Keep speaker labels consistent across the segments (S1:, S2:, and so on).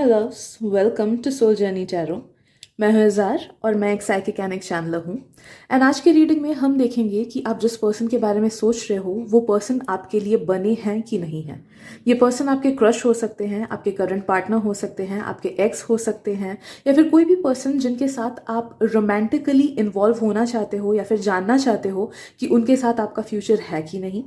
S1: My loves, welcome to soul journey tarot. मैं हूँ इज़ार और मैं एक साइकिक एंड एक चैनलर हूँ। एंड आज के रीडिंग में हम देखेंगे कि आप जिस पर्सन के बारे में सोच रहे हो वो पर्सन आपके लिए बने हैं कि नहीं है। ये पर्सन आपके क्रश हो सकते हैं, आपके करंट पार्टनर हो सकते हैं, आपके एक्स हो सकते हैं, या फिर कोई भी पर्सन जिनके साथ आप रोमांटिकली इन्वॉल्व होना चाहते हो या फिर जानना चाहते हो कि उनके साथ आपका फ्यूचर है कि नहीं।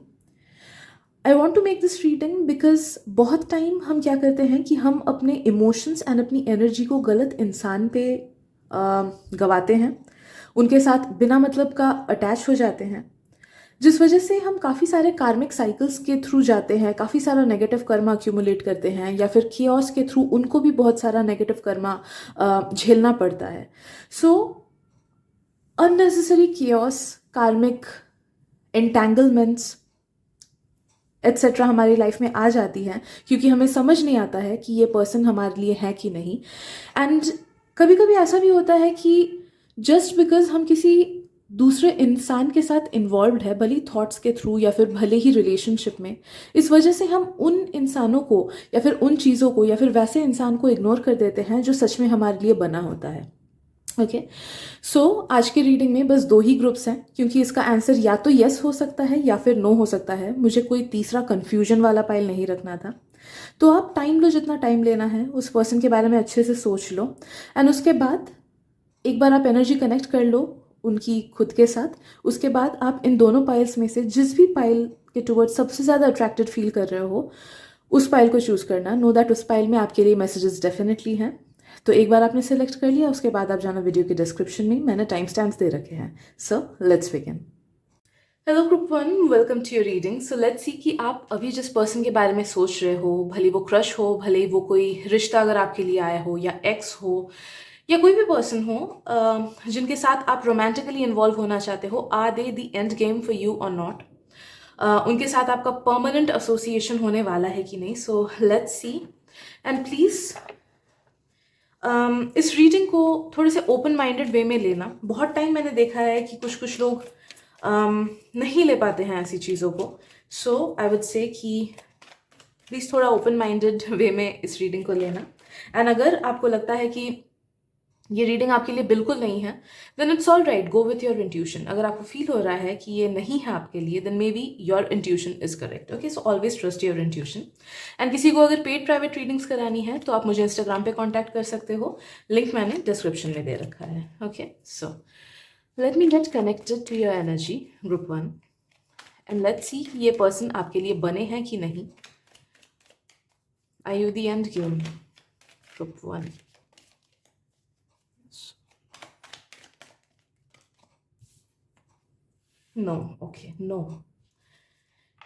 S1: I want to make this reading because बहुत टाइम हम क्या करते हैं कि हम अपने इमोशंस एंड अपनी एनर्जी को गलत इंसान पे गवाते हैं, उनके साथ बिना मतलब का अटैच हो जाते हैं, जिस वजह से हम काफ़ी सारे कार्मिक साइकिल्स के थ्रू जाते हैं, काफ़ी सारा नेगेटिव कर्मा अक्यूमुलेट करते हैं, या फिर कियोस के थ्रू उनको भी बहुत सारा नेगेटिव कर्मा झेलना पड़ता है। सो अननेसेसरी कियोस, कार्मिक एंटेंगलमेंट्स एट्सेट्रा हमारी लाइफ में आ जाती हैं क्योंकि हमें समझ नहीं आता है कि ये पर्सन हमारे लिए है कि नहीं। एंड कभी कभी ऐसा भी होता है कि जस्ट बिकॉज हम किसी दूसरे इंसान के साथ इन्वॉल्व है, भले ही थॉट्स के थ्रू या फिर भले ही रिलेशनशिप में, इस वजह से हम उन इंसानों को या फिर उन चीज़ों को या फिर वैसे इंसान को इग्नोर कर देते हैं जो सच में हमारे लिए बना होता है। ओके, सो आज के रीडिंग में बस दो ही ग्रुप्स हैं क्योंकि इसका आंसर या तो यस हो सकता है या फिर नो हो सकता है। मुझे कोई तीसरा कंफ्यूजन वाला पाइल नहीं रखना था। तो आप टाइम लो, जितना टाइम लेना है, उस पर्सन के बारे में अच्छे से सोच लो। एंड उसके बाद एक बार आप एनर्जी कनेक्ट कर लो उनकी खुद के साथ। उसके बाद आप इन दोनों पाइल्स में से जिस भी पाइल के टुवर्ड सबसे ज़्यादा अट्रैक्टेड फील कर रहे हो उस पाइल को चूज़ करना। नो दैट उस पाइल में आपके लिए मैसेजेस डेफिनेटली हैं। तो एक बार आपने सेलेक्ट कर लिया, उसके बाद आप जाना वीडियो के डिस्क्रिप्शन में, मैंने टाइम स्टैम्प्स दे रखे हैं। So let's begin. Hello group one, welcome to your reading. So let's see कि आप अभी जिस पर्सन के बारे में सोच रहे हो, भले वो क्रश हो, भले वो कोई रिश्ता अगर आपके लिए आया हो, या एक्स हो, या कोई भी पर्सन हो जिनके साथ आप रोमांटिकली इन्वॉल्व होना चाहते हो, are they the end game for you or not. उनके साथ आपका परमानेंट एसोसिएशन होने वाला है कि नहीं। सो लेट्स सी। एंड प्लीज़ इस रीडिंग को थोड़े से ओपन माइंडेड वे में लेना। बहुत टाइम मैंने देखा है कि कुछ लोग नहीं ले पाते हैं ऐसी चीज़ों को। सो आई वुड से कि प्लीज़ थोड़ा ओपन माइंडेड वे में इस रीडिंग को लेना। एंड अगर आपको लगता है कि ये रीडिंग आपके लिए बिल्कुल नहीं है, then it's all right, go with your intuition. अगर आपको फील हो रहा है कि ये नहीं है आपके लिए, then maybe your intuition is correct. Okay, so always trust your intuition. And किसी को अगर पेड प्राइवेट रीडिंग्स करानी है तो आप मुझे इंस्टाग्राम पे कॉन्टैक्ट कर सकते हो, लिंक मैंने डिस्क्रिप्शन में दे रखा है। Okay, so let me get connected to your energy group one and let's see ये पर्सन आपके लिए बने हैं कि नहीं। Are you the end game group one? No, okay, no.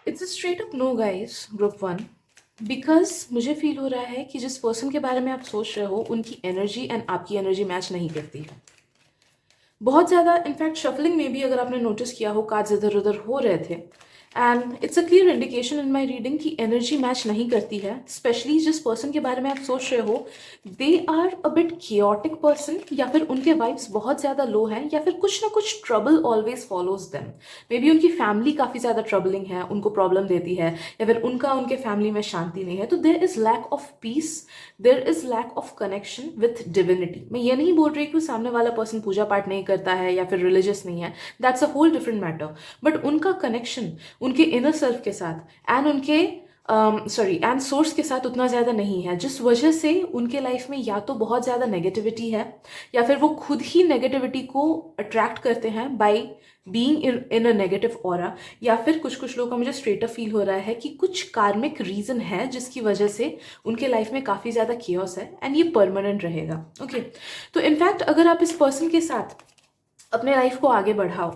S1: It's a straight up no, guys, group one. Because मुझे feel हो रहा है कि जिस पर्सन के बारे में आप सोच रहे हो उनकी एनर्जी एंड आपकी एनर्जी मैच नहीं करती है बहुत ज़्यादा। इनफैक्ट शफलिंग में भी अगर आपने नोटिस किया हो, कार्ड्स इधर उधर हो रहे थे। And it's a clear indication in my reading कि एनर्जी मैच नहीं करती है। स्पेशली जिस पर्सन के बारे में आप सोच रहे हो, they are a bit chaotic person, या फिर उनके वाइब्स बहुत ज़्यादा लो हैं, या फिर कुछ ना कुछ trouble always follows them. May be उनकी फैमिली काफ़ी ज़्यादा ट्रबलिंग है, उनको प्रॉब्लम देती है, या फिर उनके फैमिली में शांति नहीं है। तो there is lack of peace, there is lack of connection with divinity. मैं ये नहीं बोल रही कि सामने वाला पर्सन पूजा पाठ नहीं करता है या फिर रिलीजियस नहीं है, that's a whole different matter. But उनका कनेक्शन उनके इनर सेल्फ के साथ एंड उनके एंड सोर्स के साथ उतना ज़्यादा नहीं है, जिस वजह से उनके लाइफ में या तो बहुत ज़्यादा नेगेटिविटी है, या फिर वो खुद ही नेगेटिविटी को अट्रैक्ट करते हैं by being in a negative aura. या फिर कुछ लोगों का मुझे स्ट्रेट अप फील हो रहा है कि कुछ कार्मिक रीजन है जिसकी वजह से उनके लाइफ में काफ़ी ज़्यादा कियोस है, एंड ये परमानेंट रहेगा। ओके, तो इनफैक्ट अगर आप इस पर्सन के साथ अपने लाइफ को आगे बढ़ाओ,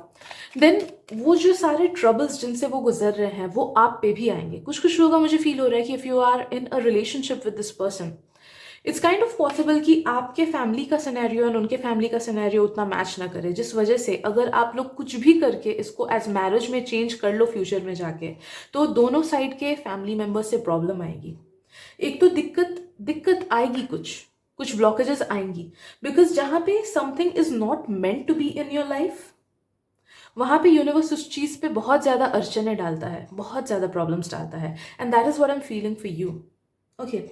S1: देन वो जो सारे ट्रबल्स जिनसे वो गुजर रहे हैं वो आप पे भी आएंगे। कुछ लोगों का मुझे फील हो रहा है कि if you are in a relationship with this person, it's kind of possible कि आपके फैमिली का सिनेरियो और उनके फैमिली का सिनेरियो उतना मैच ना करे, जिस वजह से अगर आप लोग कुछ भी करके इसको एज मैरिज में चेंज कर लो फ्यूचर में जाके, तो दोनों साइड के फैमिली मेम्बर्स से प्रॉब्लम आएगी। एक तो दिक्कत आएगी, कुछ ब्लॉकेजेस आएंगी, बिकॉज जहाँ पे something is not meant to be in your life, वहाँ पे यूनिवर्स उस चीज़ पे बहुत ज़्यादा अड़चने डालता है, बहुत ज़्यादा प्रॉब्लम्स डालता है। And that is what I am feeling for you. Okay,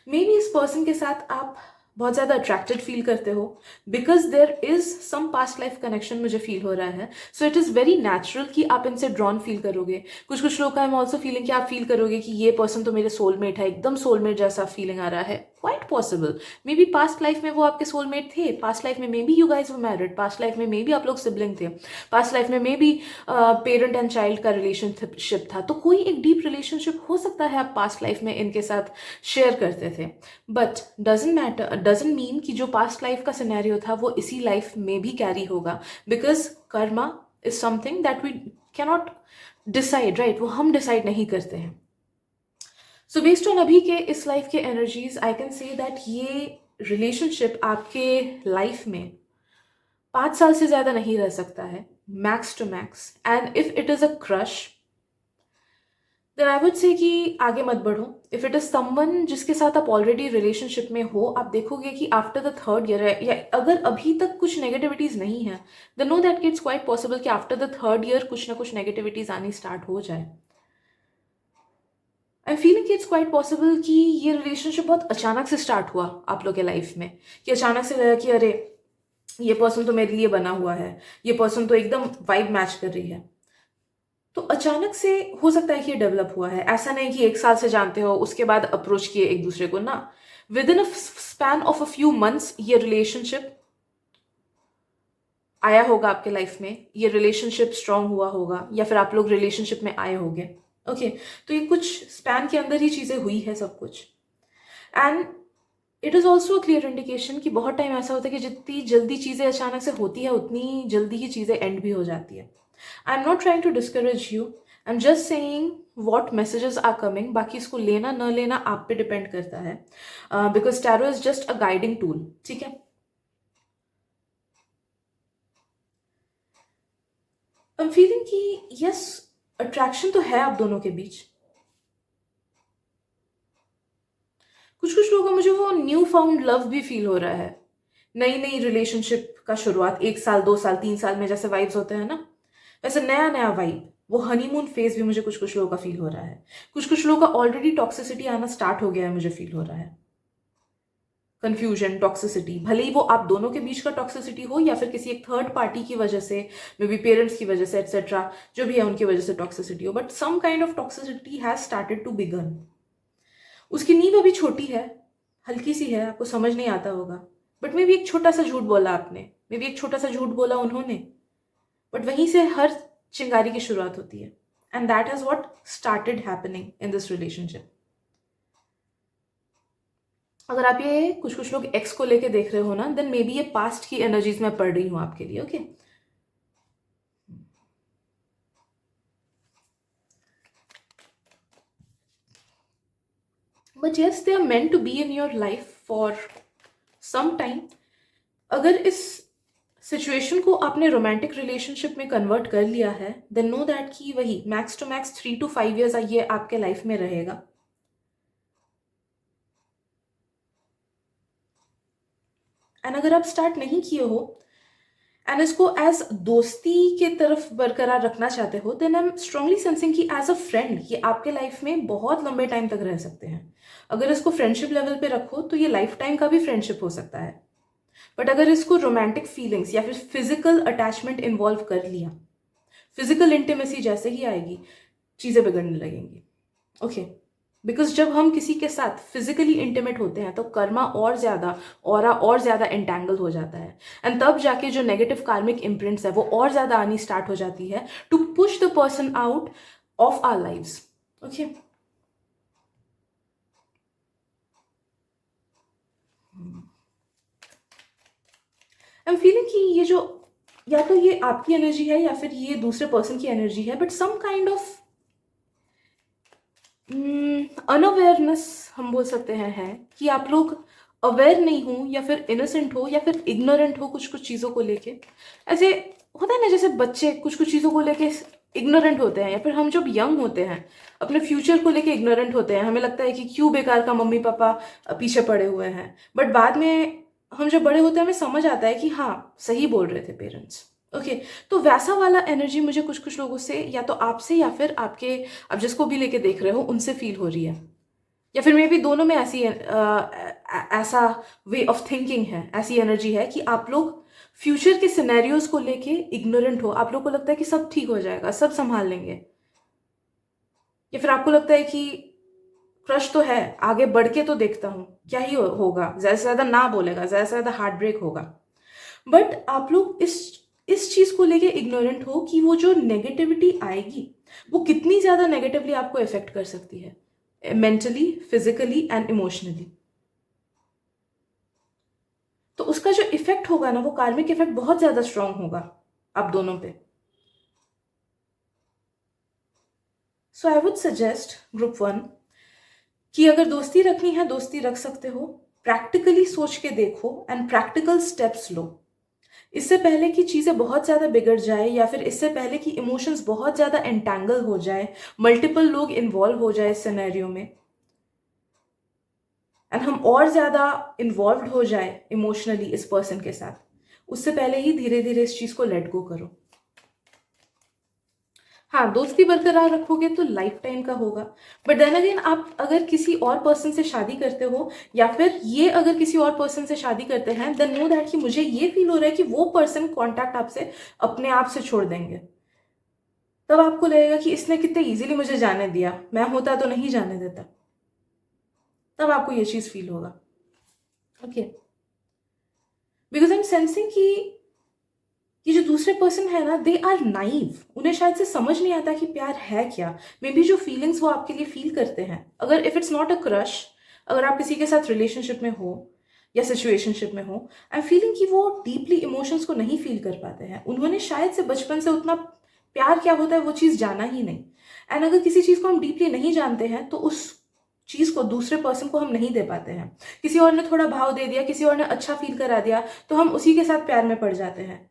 S1: maybe इस पर्सन के साथ आप बहुत ज़्यादा अट्रैक्टेड फील करते हो because there is some past life connection मुझे फील हो रहा है. So it is very natural कि आप इनसे ड्रॉन फील करोगे. कुछ कुछ लोग का आई एम ऑल्सो फीलिंग कि आप फील करोगे कि ये पर्सन तो मेरे सोलमेट है, एकदम सोलमेट जैसा फीलिंग आ रहा है. Quite possible. May be past life में वो आपके सोलमेट थे. पास्ट लाइफ में may be you guys were married. Past life में मे बी आप लोग सिबलिंग थे. पास्ट लाइफ में may be parent and child का रिलेशनशिप था. तो कोई एक डीप रिलेशनशिप हो सकता है आप पास्ट लाइफ में इनके साथ शेयर करते थे. बट डजेंट मीन कि जो पास्ट लाइफ का सिनेरियो था वो इसी लाइफ में भी कैरी होगा. Because karma is something that we cannot decide, right? वो हम डिसाइड नहीं करते हैं. सो बेस्ड ऑन अभी के इस लाइफ के energies I can say that ये रिलेशनशिप आपके लाइफ में 5 साल से ज़्यादा नहीं रह सकता है, max to max. And if it is a crush then I would say कि आगे मत बढ़ो. इफ इट इज समवन जिसके साथ आप ऑलरेडी रिलेशनशिप में हो, आप देखोगे कि आफ्टर द थर्ड ईयर है, या अगर अभी तक कुछ नेगेटिविटीज नहीं है, then know that it's quite possible कि आफ्टर द थर्ड ईयर कुछ ना कुछ नेगेटिविटीज आनी स्टार्ट हो जाए. आई एम फीलिंग कि इट्स क्वाइट पॉसिबल कि ये रिलेशनशिप बहुत अचानक से स्टार्ट हुआ आप लोग के लाइफ में. कि अचानक से लगा कि अरे ये पर्सन तो मेरे लिए बना हुआ है, ये पर्सन तो एकदम वाइब मैच कर रही है. तो अचानक से हो सकता है कि ये डेवलप हुआ है. ऐसा नहीं कि 1 साल से जानते हो उसके बाद अप्रोच किए एक दूसरे को ना. With in a span of a few months ये रिलेशनशिप आया होगा आपके लाइफ में. ये रिलेशनशिप स्ट्रांग हुआ होगा या फिर आप लोग रिलेशनशिप में आए होंगे. ओके, तो ये कुछ स्पैन के अंदर ही चीज़ें हुई है सब कुछ. And it is also a clear indication कि बहुत टाइम ऐसा होता है कि जितनी जल्दी चीज़ें अचानक से होती है उतनी जल्दी ही चीज़ें एंड भी हो जाती है. I am not trying to discourage you, I am just saying what messages are coming. बाकी इसको लेना न लेना आप पे डिपेंड करता है, because tarot is just a guiding tool. ठीक है. आई एम फीलिंग कि यस, अट्रैक्शन तो है आप दोनों के बीच. कुछ कुछ लोगों को मुझे वो न्यू फाउंड लव भी फील हो रहा है. नई नई रिलेशनशिप का शुरुआत 1 साल 2 साल 3 साल में जैसे वाइब्स होते हैं ना, वैसे नया नया वाइब. वो हनीमून फेज भी मुझे कुछ कुछ लोगों का फील हो रहा है. कुछ कुछ लोगों का ऑलरेडी टॉक्सिसिटी आना स्टार्ट हो गया है, मुझे फील हो रहा है. कंफ्यूजन, टॉक्सिसिटी, भले ही वो आप दोनों के बीच का टॉक्सिसिटी हो या फिर किसी एक थर्ड पार्टी की वजह से, मे बी पेरेंट्स की वजह से एक्सेट्रा, जो भी है उनकी वजह से टॉक्सिसिटी हो, but some kind of toxicity has started to begin. उसकी नींव अभी छोटी है, हल्की सी है, आपको समझ नहीं आता होगा. बट मे भी एक छोटा सा झूठ बोला आपने, मे भी एक छोटा सा झूठ बोला उन्होंने, बट वहीं से हर चिंगारी की शुरुआत होती है. And that is what started happening in this relationship. अगर आप ये कुछ कुछ लोग एक्स को लेके देख रहे हो ना, देन मे बी ये पास्ट की एनर्जीज में पढ़ रही हूँ आपके लिए. Okay, but yes they are meant to be in your life for some time. अगर इस सिचुएशन को आपने रोमांटिक रिलेशनशिप में कन्वर्ट कर लिया है, देन नो दैट कि वही max to max 3 to 5 years ये आपके लाइफ में रहेगा. एंड अगर आप स्टार्ट नहीं किए हो एंड इसको एज दोस्ती के तरफ बरकरार रखना चाहते हो, then I am strongly sensing कि एज अ फ्रेंड ये आपके लाइफ में बहुत लंबे टाइम तक रह सकते हैं. अगर इसको फ्रेंडशिप लेवल पे रखो तो ये लाइफ टाइम का भी फ्रेंडशिप हो सकता है. बट अगर इसको रोमांटिक फीलिंग्स या फिर फिजिकल अटैचमेंट इन्वॉल्व कर लिया, फिजिकल इंटीमेसी जैसे ही आएगी, चीज़ें बिगड़ने लगेंगी. ओके, बिकॉज जब हम किसी के साथ फिजिकली इंटीमेट होते हैं तो कर्मा और ज़्यादा, ऑरा और ज़्यादा एंटैंगल हो जाता है. एंड तब जाके जो नेगेटिव कार्मिक इम्प्रिंट्स है वो और ज़्यादा आनी स्टार्ट हो जाती है to push the person out of our lives. Okay, I am feeling कि ये जो, या तो ये आपकी एनर्जी है या फिर ये दूसरे पर्सन की एनर्जी है, but some kind of unawareness हम बोल सकते हैं है कि आप लोग अवेयर नहीं हो या फिर इनोसेंट हो या फिर इग्नोरेंट हो कुछ कुछ चीज़ों को लेके. ऐसे होता है ना, जैसे बच्चे कुछ कुछ चीज़ों को लेके इग्नोरेंट होते हैं, या फिर हम जब यंग होते हैं अपने फ्यूचर को लेके इग्नोरेंट होते हैं. हमें लगता है कि क्यों बेकार का मम्मी पापा पीछे पड़े हुए हैं. बट बाद में हम जब बड़े होते हैं हमें समझ आता है कि हाँ, सही बोल रहे थे पेरेंट्स. ओके, तो वैसा वाला एनर्जी मुझे कुछ कुछ लोगों से, या तो आपसे या फिर आपके, आप जिसको भी लेके देख रहे हो उनसे फील हो रही है. या फिर मे बी दोनों में ऐसा वे ऑफ थिंकिंग है, ऐसी एनर्जी है कि आप लोग फ्यूचर के सिनेरियोज को लेके इग्नोरेंट हो। आप लोग को लगता है कि सब ठीक हो जाएगा, सब संभाल लेंगे। या फिर आपको लगता है कि क्रश तो है, आगे बढ़ के तो देखता हूँ क्या ही होगा, ज्यादा से ज्यादा ना बोलेगा, ज्यादा से ज्यादा हार्ट ब्रेक होगा। बट आप लोग इस चीज को लेके इग्नोरेंट हो कि वो जो नेगेटिविटी आएगी वो कितनी ज्यादा नेगेटिवली आपको इफेक्ट कर सकती है, मेंटली, फिजिकली एंड इमोशनली। तो उसका जो इफेक्ट होगा ना, वो कार्मिक इफेक्ट बहुत ज्यादा स्ट्रांग होगा आप दोनों पे। सो आई वुड सजेस्ट ग्रुप 1 कि अगर दोस्ती रखनी है दोस्ती रख सकते हो, प्रैक्टिकली सोच के देखो एंड प्रैक्टिकल स्टेप्स लो। इससे पहले कि चीजें बहुत ज्यादा बिगड़ जाए, या फिर इससे पहले कि इमोशंस बहुत ज्यादा एंटैंगल हो जाए, मल्टीपल लोग इन्वॉल्व हो जाए इस सिनेरियो में, एंड हम और ज्यादा इन्वॉल्व हो जाए इमोशनली इस पर्सन के साथ, उससे पहले ही धीरे धीरे इस चीज को लेट गो करो। हाँ, दोस्ती बरकरार रखोगे तो लाइफ टाइम का होगा। बट देन अगेन, आप अगर किसी और पर्सन से शादी करते हो, या फिर ये अगर किसी और पर्सन से शादी करते हैं, देन नो दैट कि मुझे ये फील हो रहा है कि वो पर्सन कांटेक्ट आपसे अपने आप से छोड़ देंगे। तब आपको लगेगा कि इसने कितने इजीली मुझे जाने दिया, मैं होता तो नहीं जाने देता। तब आपको ये चीज फील होगा। Okay, because I am sensing कि ये जो दूसरे पर्सन है ना, दे आर नाइव। उन्हें शायद से समझ नहीं आता कि प्यार है क्या। मे बी जो फीलिंग्स वो आपके लिए फील करते हैं, अगर if it's not a crush, अगर आप किसी के साथ रिलेशनशिप में हो या सिचुएशनशिप में हो, आई एम फीलिंग कि वो डीपली इमोशंस को नहीं फील कर पाते हैं। उन्होंने शायद से बचपन से उतना प्यार क्या होता है वो चीज़ जाना ही नहीं। एंड अगर किसी चीज़ को हम डीपली नहीं जानते हैं तो उस चीज़ को दूसरे पर्सन को हम नहीं दे पाते हैं। किसी और ने थोड़ा भाव दे दिया, किसी और ने अच्छा फील करा दिया, तो हम उसी के साथ प्यार में पड़ जाते हैं।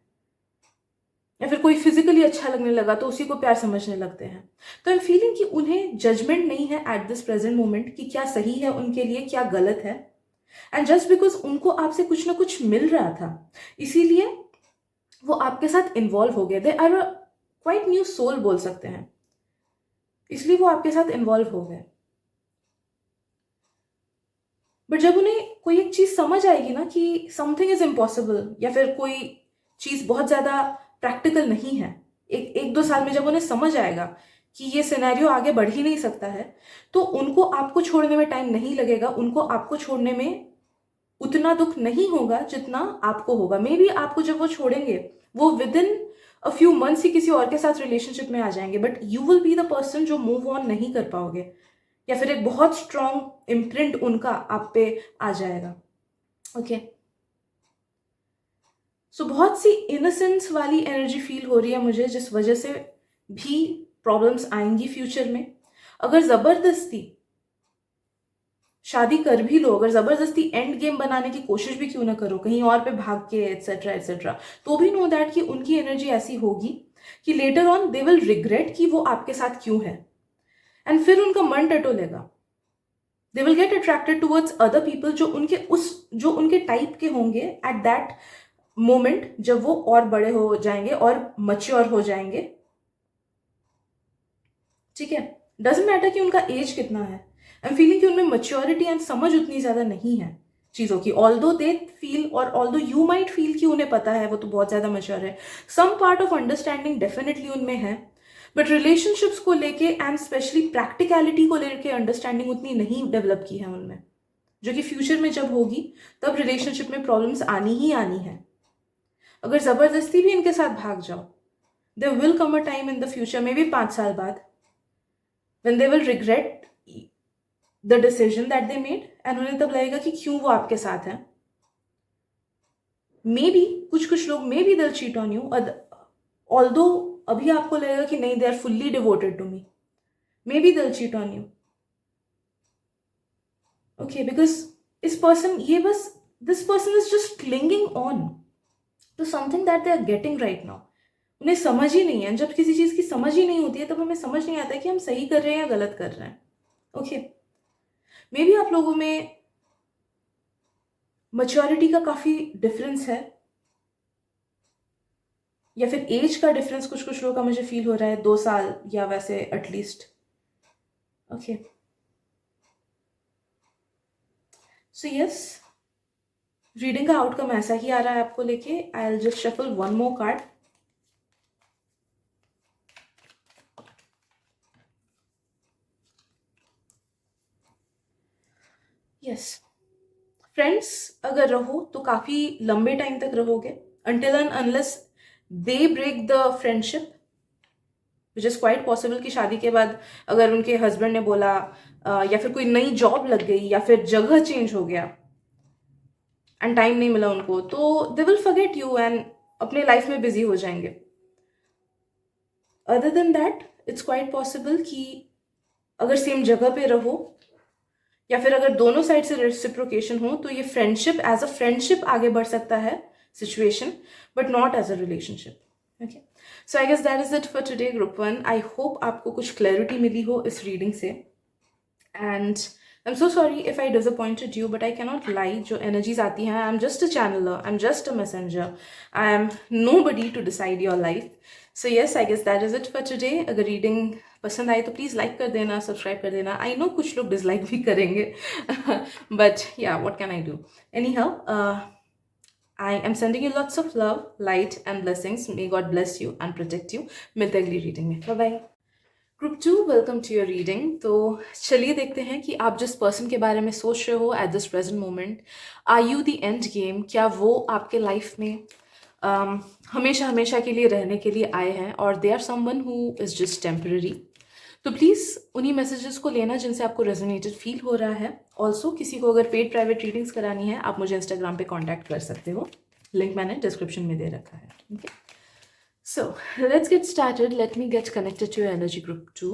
S1: या फिर कोई फिजिकली अच्छा लगने लगा तो उसी को प्यार समझने लगते हैं। तो आई एम फीलिंग कि उन्हें जजमेंट नहीं है एट दिस प्रेजेंट मोमेंट कि क्या सही है उनके लिए, क्या गलत है। एंड जस्ट बिकॉज उनको आपसे कुछ ना कुछ मिल रहा था, इसीलिए वो आपके साथ इन्वॉल्व हो गए। They are quite new soul बोल सकते हैं, इसलिए वो आपके साथ इन्वॉल्व हो गए। बट जब उन्हें कोई एक चीज समझ आएगी ना कि समथिंग इज इम्पॉसिबल, या फिर कोई चीज बहुत ज्यादा प्रैक्टिकल नहीं है, एक एक दो साल में जब उन्हें समझ आएगा कि ये सिनेरियो आगे बढ़ ही नहीं सकता है, तो उनको आपको छोड़ने में टाइम नहीं लगेगा। उनको आपको छोड़ने में उतना दुख नहीं होगा जितना आपको होगा। मे बी आपको जब वो छोड़ेंगे, वो within a few months ही किसी और के साथ रिलेशनशिप में आ जाएंगे, but you will be the person जो मूव ऑन नहीं कर पाओगे, या फिर एक बहुत स्ट्रॉन्ग इम्प्रिंट उनका आप पे आ जाएगा। ओके, सो बहुत सी इनोसेंस वाली एनर्जी फील हो रही है मुझे, जिस वजह से भी प्रॉब्लम्स आएंगी फ्यूचर में। अगर जबरदस्ती शादी कर भी लो, अगर जबरदस्ती एंड गेम बनाने की कोशिश भी क्यों ना करो, कहीं और पे भाग के एटसेट्रा एटसेट्रा, तो भी नो दैट कि उनकी एनर्जी ऐसी होगी कि later on they will regret कि वो आपके साथ क्यों है। एंड फिर उनका मन टटोलेगा। They will get attracted towards other people जो उनके टाइप के होंगे एट दैट मोमेंट, जब वो और बड़े हो जाएंगे और मच्योर हो जाएंगे। ठीक है, डजेंट मैटर कि उनका एज कितना है। आई एम फीलिंग कि उनमें मच्योरिटी एंड समझ उतनी ज्यादा नहीं है चीजों की। ऑल्दो दे फील, और ऑल्दो यू माइट फील कि उन्हें पता है, वो तो बहुत ज्यादा मच्योर है, some part of understanding definitely उनमें है। बट रिलेशनशिप्स को लेके एंड स्पेशली प्रैक्टिकलिटी को लेके अंडरस्टैंडिंग उतनी नहीं डेवलप की है उनमें, जो कि फ्यूचर में जब होगी तब रिलेशनशिप में प्रॉब्लम्स आनी ही आनी है। अगर जबरदस्ती भी इनके साथ भाग जाओ, there will come a time in the future, maybe 5 साल बाद, when they will regret the decision that they made, and उन्हें तब लगेगा कि क्यों वो आपके साथ हैं। मे बी कुछ लोग, may be they'll cheat on you, although अभी आपको लगेगा कि नहीं, they are fully devoted to me, maybe they'll cheat on you. Okay, because this person is just clinging on to something that they are getting right now. उन्हें समझ ही नहीं है। जब किसी चीज की समझ ही नहीं होती है, तब हमें समझ नहीं आता कि हम सही कर रहे हैं या गलत कर रहे हैं। ओके, मे बी आप लोगों में मैच्योरिटी का काफी डिफरेंस है, या फिर एज का डिफरेंस कुछ लोगों का मुझे फील हो रहा है, 2 साल या वैसे at least. Okay, so yes, reading का आउटकम ऐसा ही आ रहा है आपको लेके. I will just shuffle one more card. Yes, friends अगर रहो तो काफी लंबे टाइम तक रहोगे, until and unless they break the friendship, which is quite possible कि शादी के बाद अगर उनके हस्बैंड ने बोला या फिर कोई नई जॉब लग गई या फिर जगह चेंज हो गया एंड टाइम नहीं मिला उनको, तो they will forget you and अपने लाइफ में बिजी हो जाएंगे. Other than that it's quite possible कि अगर सेम जगह पे रहो या फिर अगर दोनों साइड से रेसिप्रोकेशन हो तो ये फ्रेंडशिप एज अ फ्रेंडशिप आगे बढ़ सकता है situation, but not as a relationship. Okay, so I guess that is it for today group 1. I hope आपको कुछ क्लैरिटी मिली हो इस रीडिंग से. And I am so sorry if I disappointed you, but I cannot lie. जो energies आती हैं, I am just a channeller, I am just a messenger, I am nobody to decide your life. So yes, I guess that is it for today. अगर reading पसंद आई तो please like कर देना, subscribe कर देना. I know कुछ लोग dislike भी करेंगे, बट या what can I do. Any how, I am sending you lots of love, light and blessings. May God bless you and protect you. मिलते हैं अगली रीडिंग में. Bye bye. Group 2, welcome to your reading. तो चलिए देखते हैं कि आप जिस पर्सन के बारे में सोच रहे हो at this present moment, are you the end game? क्या वो आपके लाइफ में हमेशा हमेशा के लिए रहने के लिए आए हैं, और they are someone who is just temporary? तो प्लीज़ उन्हीं मैसेजेस को लेना जिनसे आपको रेजोनेटेड फील हो रहा है. ऑल्सो किसी को अगर पेड प्राइवेट रीडिंग्स करानी है, आप मुझे इंस्टाग्राम पे कांटेक्ट कर सकते हो. लिंक मैंने डिस्क्रिप्शन में दे रखा है. Okay, so let's get started. Let me get connected to your energy group 2.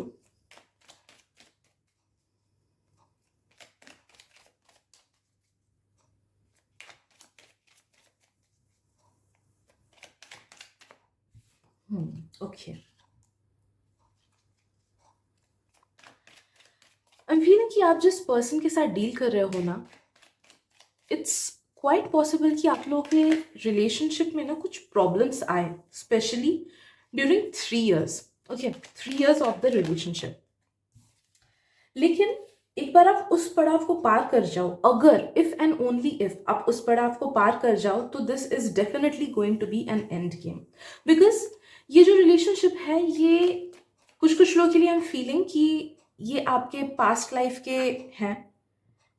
S1: Okay, I am feeling कि आप जिस पर्सन के साथ डील कर रहे हो ना, इट्स क्वाइट पॉसिबल कि आप लोगों के रिलेशनशिप में ना कुछ प्रॉब्लम्स आए, specially during 3 years. Okay, 3 years of the relationship. लेकिन एक बार आप उस पड़ाव को पार कर जाओ, अगर इफ एंड ओनली इफ आप उस पड़ाव को पार कर जाओ, तो this is definitely going to be an end game. Because ये जो रिलेशनशिप है, ये कुछ कुछ लोगों के लिए आई एम फीलिंग कि ये आपके पास्ट लाइफ के हैं.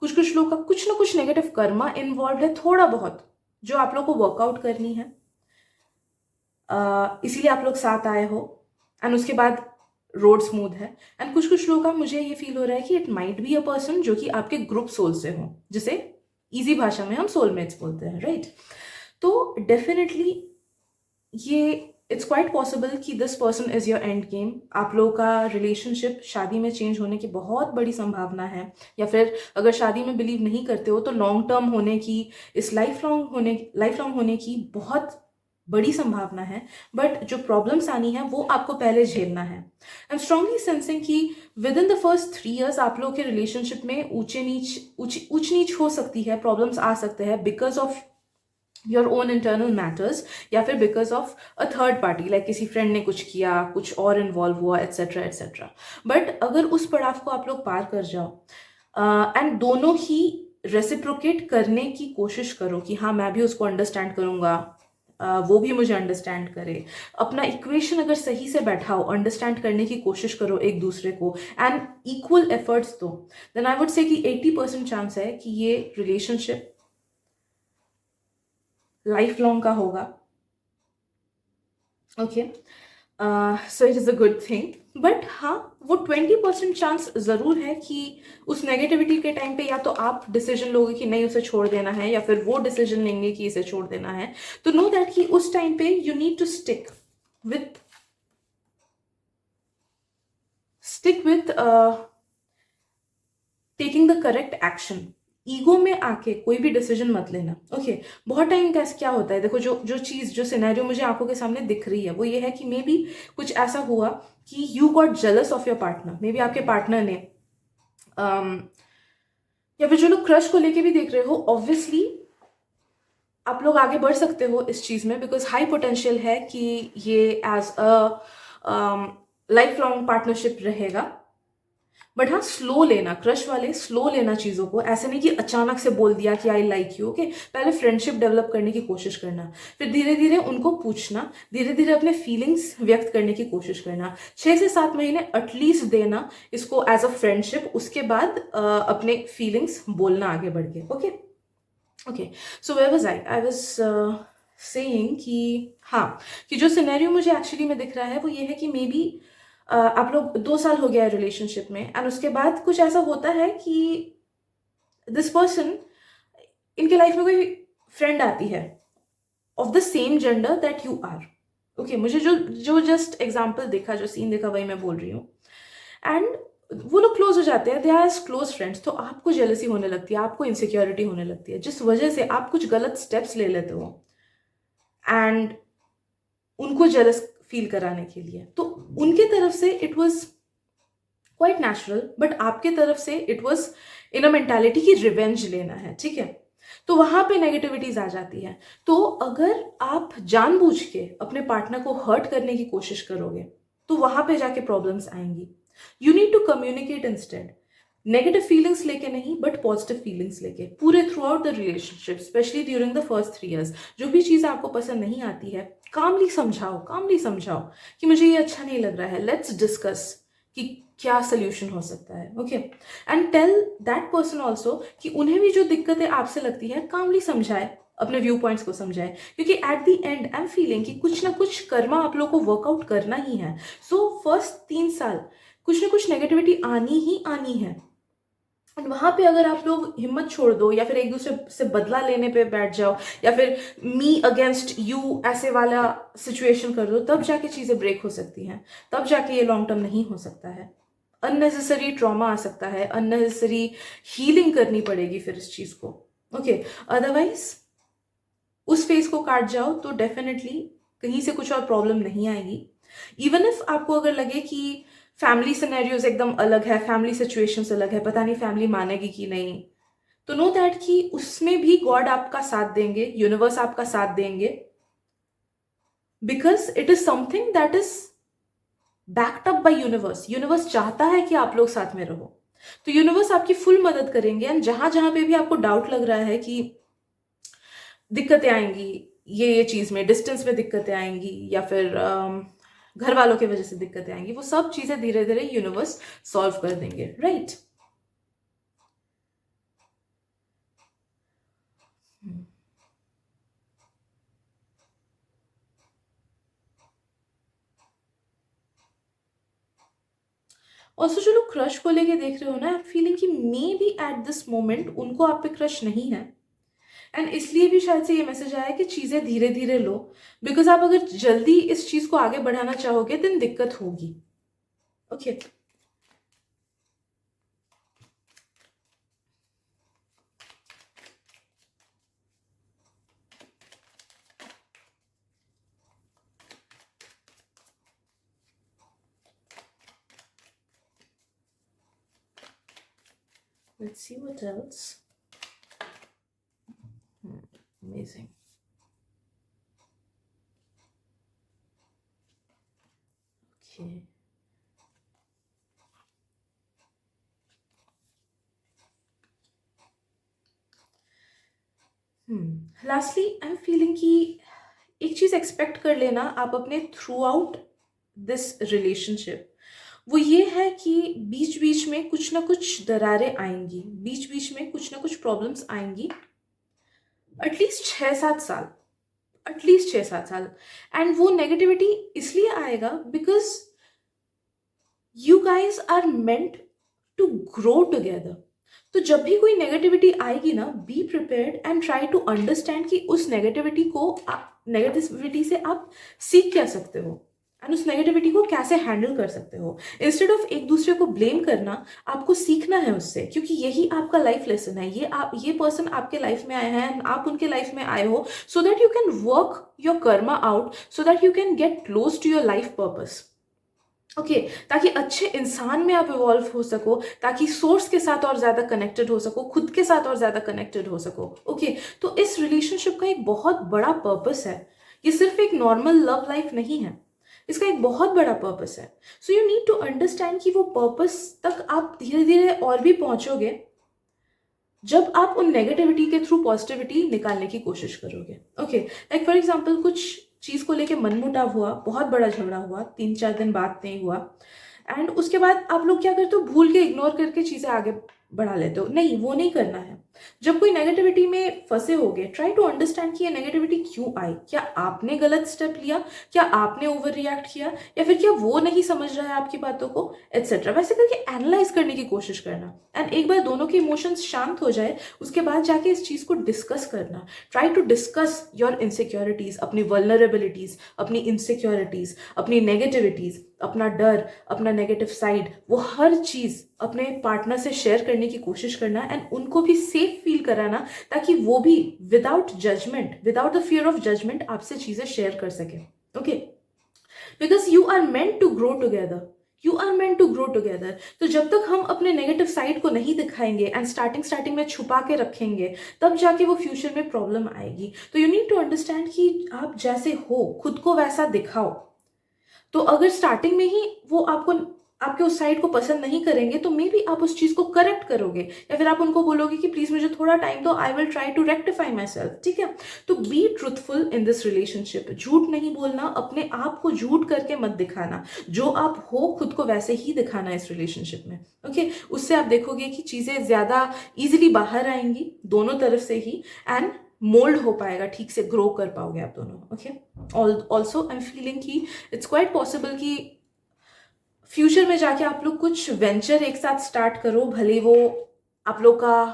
S1: कुछ लोग का कुछ ना कुछ नेगेटिव कर्मा इन्वॉल्व है, थोड़ा बहुत, जो आप लोग को वर्कआउट करनी है. इसीलिए आप लोग साथ आए हो एंड उसके बाद रोड स्मूथ है. एंड कुछ लोगों का मुझे ये फील हो रहा है कि it might be a person जो कि आपके ग्रुप सोल से हो, जिसे इजी भाषा में हम सोलमेट्स बोलते हैं, राइट? तो डेफिनेटली ये इट्स क्वाइट पॉसिबल कि this person is your end game. आप लोगों का रिलेशनशिप शादी में चेंज होने की बहुत बड़ी संभावना है, या फिर अगर शादी में बिलीव नहीं करते हो तो लॉन्ग टर्म होने की, इस लाइफ लॉन्ग होने की बहुत बड़ी संभावना है. बट जो प्रॉब्लम्स आनी है वो आपको पहले झेलना है. आई एम स्ट्रांगली सेंसिंग कि with in the first 3 years आप लोगों के रिलेशनशिप में ऊंच नीच हो सकती है, प्रॉब्लम्स आ सकते हैं because of your own internal matters, या फिर because of a third party, like किसी फ्रेंड ने कुछ किया, कुछ और इन्वॉल्व हुआ, एट्सेट्रा एट्सेट्रा. बट अगर उस पड़ाव को आप लोग पार कर जाओ एंड दोनों ही रेसिप्रोकेट करने की कोशिश करो कि हाँ मैं भी उसको अंडरस्टैंड करूँगा, वो भी मुझे अंडरस्टैंड करे, अपना इक्वेशन अगर सही से बैठाओ, अंडरस्टैंड करने की कोशिश करो एक दूसरे को, एंड इक्वल एफर्ट्स दो, देन आई वुड से कि 80% चांस है कि ये रिलेशनशिप लाइफ लॉन्ग का होगा. Okay, so it is a good thing. But हाँ, वो 20% चांस ज़रूर है कि उस नेगेटिविटी के टाइम पे या तो आप डिसीजन लोगे कि नहीं उसे छोड़ देना है, या फिर वो डिसीजन लेंगे कि इसे छोड़ देना है. तो नो दैट कि उस टाइम पे you need to stick with taking the correct action. Ego में आके कोई भी डिसीजन मत लेना. ओके, बहुत टाइम कैसे क्या होता है, देखो जो सिनेरियो मुझे आंखों के सामने दिख रही है वो ये है कि मे बी कुछ ऐसा हुआ कि you got jealous of your partner. May be आपके पार्टनर ने या फिर जो लोग क्रश को लेके भी देख रहे हो, ऑब्वियसली आप लोग आगे बढ़ सकते हो इस चीज़ में, बिकॉज हाई पोटेंशियल है कि ये as a life long partnership रहेगा. बट हाँ, स्लो लेना, क्रश वाले स्लो लेना चीज़ों को, ऐसे नहीं कि अचानक से बोल दिया कि आई लाइक यू। ओके, पहले फ्रेंडशिप डेवलप करने की कोशिश करना, फिर धीरे धीरे उनको पूछना, धीरे धीरे अपने फीलिंग्स व्यक्त करने की कोशिश करना, 6 से 7 महीने एटलीस्ट देना इसको एज अ फ्रेंडशिप, उसके बाद अपने फीलिंग्स बोलना आगे बढ़ के। Okay okay, so where was I was saying कि हाँ, कि जो सिनेरियो मुझे एक्चुअली में दिख रहा है वो ये है कि मे बी आप लोग 2 साल हो गया है रिलेशनशिप में, एंड उसके बाद कुछ ऐसा होता है कि दिस पर्सन, इनके लाइफ में कोई फ्रेंड आती है of the same gender that you are. Okay, मुझे जो जो जस्ट एग्जाम्पल देखा, जो सीन देखा, वही मैं बोल रही हूँ। एंड वो लोग क्लोज हो जाते हैं, they are as close friends. तो आपको जेलसी होने लगती है, आपको इनसिक्योरिटी होने लगती है, जिस वजह से आप कुछ गलत स्टेप्स ले लेते हो एंड उनको जेलस फील कराने के लिए। तो उनके तरफ से it was quite natural, but आपके तरफ से it was in a mentality की रिवेंज लेना है। ठीक है, तो वहां पे नेगेटिविटीज आ जाती है। तो अगर आप जानबूझ के अपने पार्टनर को हर्ट करने की कोशिश करोगे तो वहां पे जाके प्रॉब्लम्स आएंगी। You need to communicate instead, negative feelings लेके नहीं, बट पॉजिटिव फीलिंग्स लेके पूरे throughout the relationship, specially during the first 3 years। जो भी चीज़ आपको पसंद नहीं आती है, कामली समझाओ, कामली समझाओ कि मुझे ये अच्छा नहीं लग रहा है, लेट्स डिस्कस कि क्या सोल्यूशन हो सकता है। Okay, and tell that person also कि उन्हें भी जो दिक्कतें आपसे लगती है कामली समझाए, अपने व्यू पॉइंट्स को समझाए, क्योंकि at the end I am feeling कि कुछ ना कुछ कर्मा आप लोग को वर्कआउट करना ही है। सो फर्स्ट 3 साल कुछ ना कुछ नेगेटिविटी आनी ही आनी है। एंड वहां पे अगर आप लोग हिम्मत छोड़ दो या फिर एक दूसरे से बदला लेने पे बैठ जाओ या फिर मी अगेंस्ट यू ऐसे वाला सिचुएशन कर दो, तब जाके चीजें ब्रेक हो सकती हैं, तब जाके ये लॉन्ग टर्म नहीं हो सकता है। अननेसेसरी ट्रॉमा आ सकता है, अननेसेसरी हीलिंग करनी पड़ेगी फिर इस चीज को। ओके, अदरवाइज उस फेज को काट जाओ तो डेफिनेटली कहीं से कुछ और प्रॉब्लम नहीं आएगी। इवन इफ आपको अगर लगे कि फैमिली सिनेरियोज एकदम अलग है, फैमिली सिचुएशंस अलग है, पता नहीं फैमिली मानेगी कि नहीं, तो नो दैट कि उसमें भी गॉड आपका साथ देंगे, यूनिवर्स आपका साथ देंगे, because it is something that is backed up by universe. Universe चाहता है कि आप लोग साथ में रहो, तो यूनिवर्स आपकी फुल मदद करेंगे। एंड जहां जहां पे भी आपको डाउट लग रहा है कि दिक्कतें आएंगी, ये चीज में डिस्टेंस में दिक्कतें आएंगी या फिर घर वालों की वजह से दिक्कतें आएंगी, वो सब चीजें धीरे धीरे यूनिवर्स सॉल्व कर देंगे। राइट? ऑल्सो जो लोग क्रश को लेके देख रहे हो ना, आई एम फीलिंग कि may be at this moment उनको आप पे क्रश नहीं है, एंड इसलिए भी शायद से ये मैसेज आया कि चीजें धीरे धीरे लो, बिकॉज आप अगर जल्दी इस चीज को आगे बढ़ाना चाहोगे देन दिक्कत होगी। Okay, let's see what else. Amazing. Okay. Lastly I am feeling कि एक चीज एक्सपेक्ट कर लेना आप अपने थ्रू आउट दिस रिलेशनशिप, वो ये है कि बीच बीच में कुछ ना कुछ दरारें आएंगी, बीच बीच में कुछ ना कुछ प्रॉब्लम्स आएंगी, एटलीस्ट 6-7 साल, एटलीस्ट 6-7 साल। एंड वो नेगेटिविटी इसलिए आएगा because you guys are meant to grow together. तो जब भी कोई नेगेटिविटी आएगी ना, be prepared and try to understand कि उस नेगेटिविटी से आप सीख क्या सकते हो एंड उस नेगेटिविटी को कैसे हैंडल कर सकते हो। इंस्टेड ऑफ एक दूसरे को ब्लेम करना, आपको सीखना है उससे, क्योंकि यही आपका लाइफ लेसन है। ये पर्सन आपके लाइफ में आए हैं, आप उनके लाइफ में आए हो, so that you can work your karma out, so that you can get close to your life purpose. Okay, ताकि अच्छे इंसान में आप इवॉल्व हो सको, ताकि सोर्स के साथ और ज्यादा कनेक्टेड हो सको, खुद के साथ और ज्यादा कनेक्टेड हो सको। ओके, तो इस रिलेशनशिप का एक बहुत बड़ा पर्पस है, ये सिर्फ एक नॉर्मल लव लाइफ नहीं है। इसका एक बहुत बड़ा पर्पस है। So you need to understand कि वो पर्पस तक आप धीरे धीरे और भी पहुंचोगे जब आप उन नेगेटिविटी के थ्रू पॉजिटिविटी निकालने की कोशिश करोगे। ओके, लाइक फॉर एग्जाम्पल कुछ चीज़ को लेके मनमुटाव हुआ, बहुत बड़ा झगड़ा हुआ, 3-4 दिन बात नहीं हुआ, एंड उसके बाद आप लोग क्या करते हो, भूल के इग्नोर करके चीज़ें आगे बढ़ा लेते हो। नहीं, वो नहीं करना है। जब कोई नेगेटिविटी में फंसे होगे, ट्राई टू अंडरस्टैंड कि ये नेगेटिविटी क्यों आई। क्या आपने गलत स्टेप लिया, क्या आपने ओवर रिएक्ट किया, या फिर क्या वो नहीं समझ रहा है आपकी बातों को, एट्सेट्रा। वैसे करके एनालाइज करने की कोशिश करना, एंड एक बार दोनों के इमोशंस शांत हो जाए उसके बाद जाके इस चीज़ को डिस्कस करना। Try to discuss your insecurities, अपनी वल्नरेबिलिटीज, अपनी इनसिक्योरिटीज, अपनी नेगेटिविटीज, अपना डर, अपना नेगेटिव साइड, वो हर चीज़ अपने पार्टनर से शेयर करने की कोशिश करना, एंड उनको भी सेफ फील कराना, ताकि वो भी without judgement, without the fear of judgement आपसे चीज़ें शेयर कर सके। Okay, because you are meant to grow together, you are meant to grow together. तो जब तक हम अपने नेगेटिव साइड को नहीं दिखाएंगे एंड स्टार्टिंग में छुपा के रखेंगे, तब जाके वो फ्यूचर में प्रॉब्लम आएगी। तो यू नीड टू अंडरस्टैंड कि आप जैसे हो खुद को वैसा दिखाओ। तो अगर स्टार्टिंग में ही वो आपके उस साइड को पसंद नहीं करेंगे, तो मे बी आप उस चीज़ को करेक्ट करोगे, या फिर आप उनको बोलोगे कि प्लीज़ मुझे थोड़ा टाइम दो, I will try to rectify myself. ठीक है, तो be truthful in this relationship. झूठ नहीं बोलना, अपने आप को झूठ करके मत दिखाना, जो आप हो खुद को वैसे ही दिखाना इस रिलेशनशिप में। ओके, उससे आप देखोगे कि चीज़ें ज़्यादा ईजिली बाहर आएंगी दोनों तरफ से ही, एंड मोल्ड हो पाएगा, ठीक से ग्रो कर पाओगे आप दोनों। Okay, also I am feeling कि इट्स क्वाइट पॉसिबल कि फ्यूचर में जाके आप लोग कुछ वेंचर एक साथ स्टार्ट करो, भले वो आप लोग का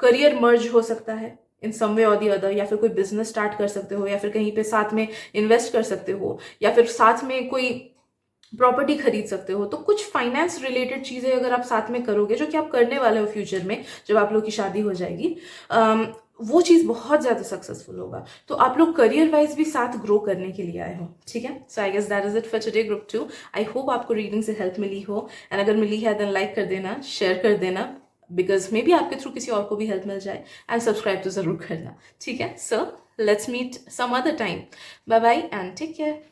S1: करियर मर्ज हो सकता है इन सम वे और दी अदर, या फिर कोई बिजनेस स्टार्ट कर सकते हो, या फिर कहीं पे साथ में इन्वेस्ट कर सकते हो, या फिर साथ में कोई प्रॉपर्टी खरीद सकते हो। तो कुछ फाइनेंस रिलेटेड चीज़ें अगर आप साथ में करोगे, जो कि आप करने वाले हो फ्यूचर में जब आप लोग की शादी हो जाएगी, वो चीज़ बहुत ज़्यादा सक्सेसफुल होगा। तो आप लोग करियर वाइज भी साथ ग्रो करने के लिए आए हो। ठीक है, so I guess that is it for today group 2। I hope आपको रीडिंग से हेल्प मिली हो, एंड अगर मिली है देन लाइक कर देना, शेयर कर देना, बिकॉज मे बी आपके थ्रू किसी और को भी हेल्प मिल जाए, एंड सब्सक्राइब तो ज़रूर करना। ठीक है, so let's meet some other time. Bye bye and take care.